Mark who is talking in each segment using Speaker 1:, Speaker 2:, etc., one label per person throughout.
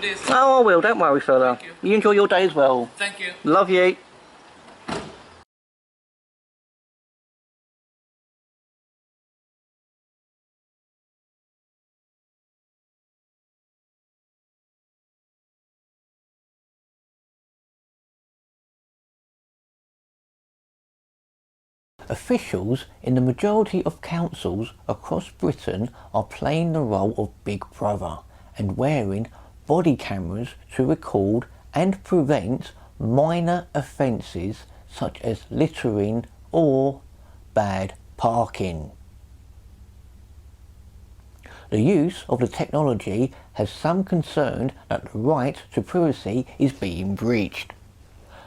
Speaker 1: please.
Speaker 2: Oh, I will. Don't worry, fella.
Speaker 1: Thank you.
Speaker 2: You enjoy your day as well.
Speaker 1: Thank you.
Speaker 2: Love you. Officials in the majority of councils across Britain are playing the role of Big Brother and wearing body cameras to record and prevent minor offences such as littering or bad parking. The use of the technology has some concern that the right to privacy is being breached.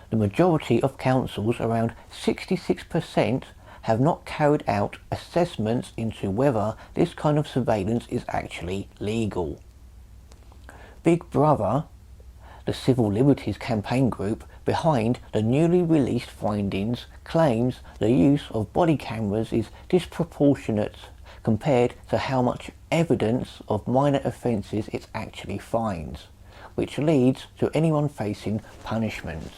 Speaker 2: The majority of councils, around 66%, have not carried out assessments into whether this kind of surveillance is actually legal. Big Brother, the civil liberties campaign group behind the newly released findings, claims the use of body cameras is disproportionate compared to how much evidence of minor offences it actually finds, which leads to anyone facing punishments.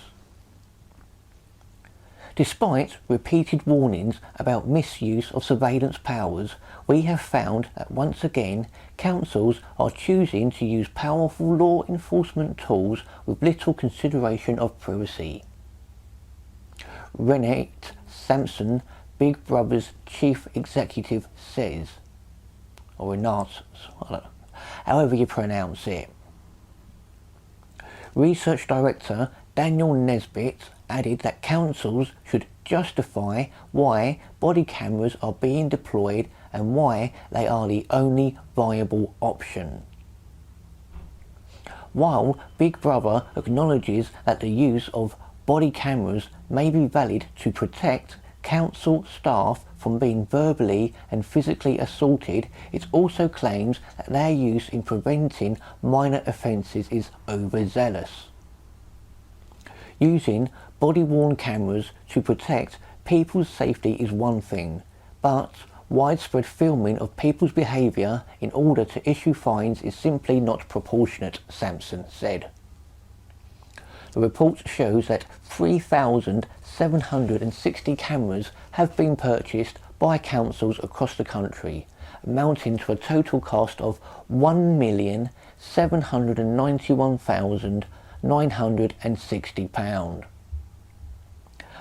Speaker 2: Despite repeated warnings about misuse of surveillance powers, we have found that once again councils are choosing to use powerful law enforcement tools with little consideration of privacy. Renate Sampson, Big Brother's chief executive, says, or Renate, however you pronounce it. Research director Daniel Nesbitt added that councils should justify why body cameras are being deployed and why they are the only viable option. While Big Brother acknowledges that the use of body cameras may be valid to protect council staff from being verbally and physically assaulted, it also claims that their use in preventing minor offences is overzealous. Using body-worn cameras to protect people's safety is one thing, but widespread filming of people's behaviour in order to issue fines is simply not proportionate, Sampson said. The report shows that 3,760 cameras have been purchased by councils across the country, amounting to a total cost of £1,791,960.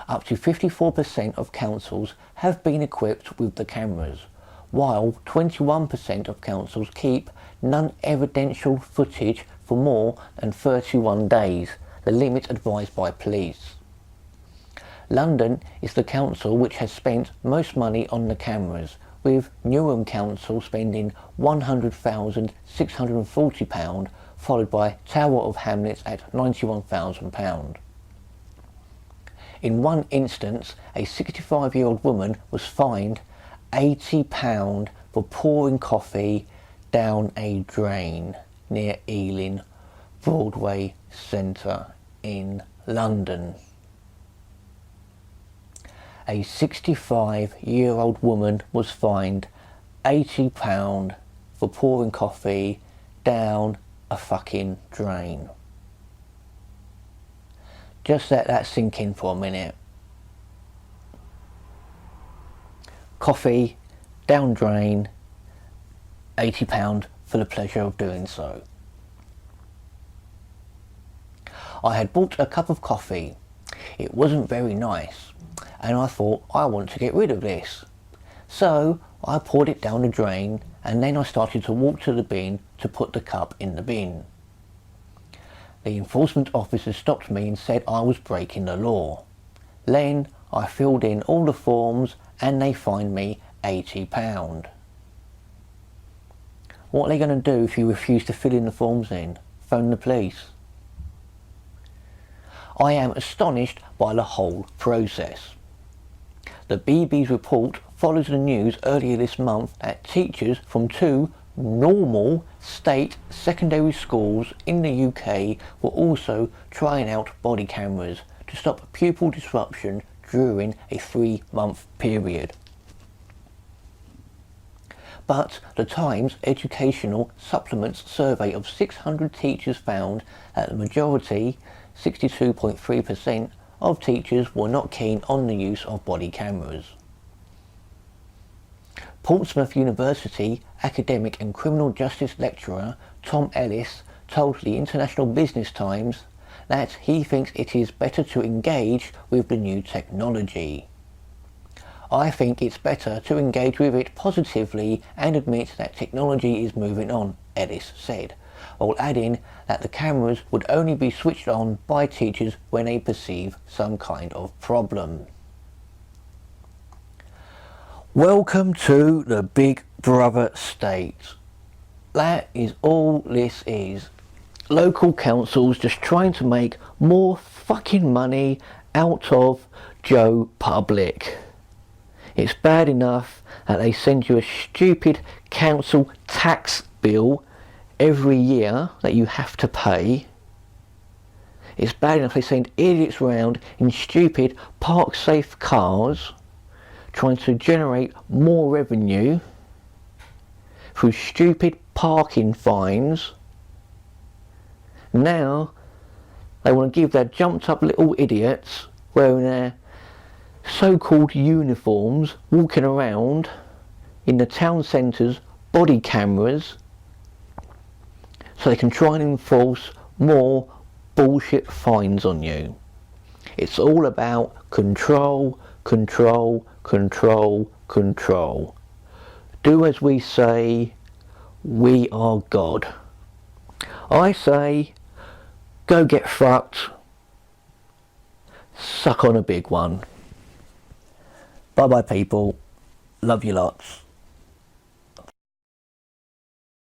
Speaker 2: Up to 54% of councils have been equipped with the cameras, while 21% of councils keep non-evidential footage for more than 31 days, the limit advised by police. London is the council which has spent most money on the cameras, with Newham Council spending £100,640, followed by Tower of Hamlets at £91,000. In one instance, a 65-year-old woman was fined £80 for pouring coffee down a drain near Ealing Broadway Centre in London. A 65-year-old woman was fined £80 for pouring coffee down a fucking drain. Just let that sink in for a minute. Coffee, down drain, £80 for the pleasure of doing so. I had bought a cup of coffee. It wasn't very nice, and I thought, I want to get rid of this. So I poured it down the drain, and then I started to walk to the bin to put the cup in the bin. The enforcement officer stopped me and said I was breaking the law. Then I filled in all the forms and they fined me £80. What are they going to do if you refuse to fill in the forms in? Phone the police? I am astonished by the whole process. The BB's report follows the news earlier this month that teachers from two normal state secondary schools in the UK were also trying out body cameras to stop pupil disruption during a 3-month period. But the Times Educational Supplements survey of 600 teachers found that the majority, 62.3%, of teachers were not keen on the use of body cameras. Portsmouth University academic and criminal justice lecturer Tom Ellis told the International Business Times that he thinks it is better to engage with the new technology. I think it's better to engage with it positively and admit that technology is moving on, Ellis said, while adding that the cameras would only be switched on by teachers when they perceive some kind of problem. Welcome to the Big Brother state. That is all this is. Local councils just trying to make more fucking money out of Joe Public. It's bad enough that they send you a stupid council tax bill every year that you have to pay. It's bad enough they send idiots around in stupid park safe cars trying to generate more revenue through stupid parking fines. Now they want to give their jumped up little idiots wearing their so-called uniforms walking around in the town centres body cameras so they can try and enforce more bullshit fines on you. It's all about control, control, control, control. Do as we say, we are God. I say, go get fucked. Suck on a big one. Bye bye people. Love you lots.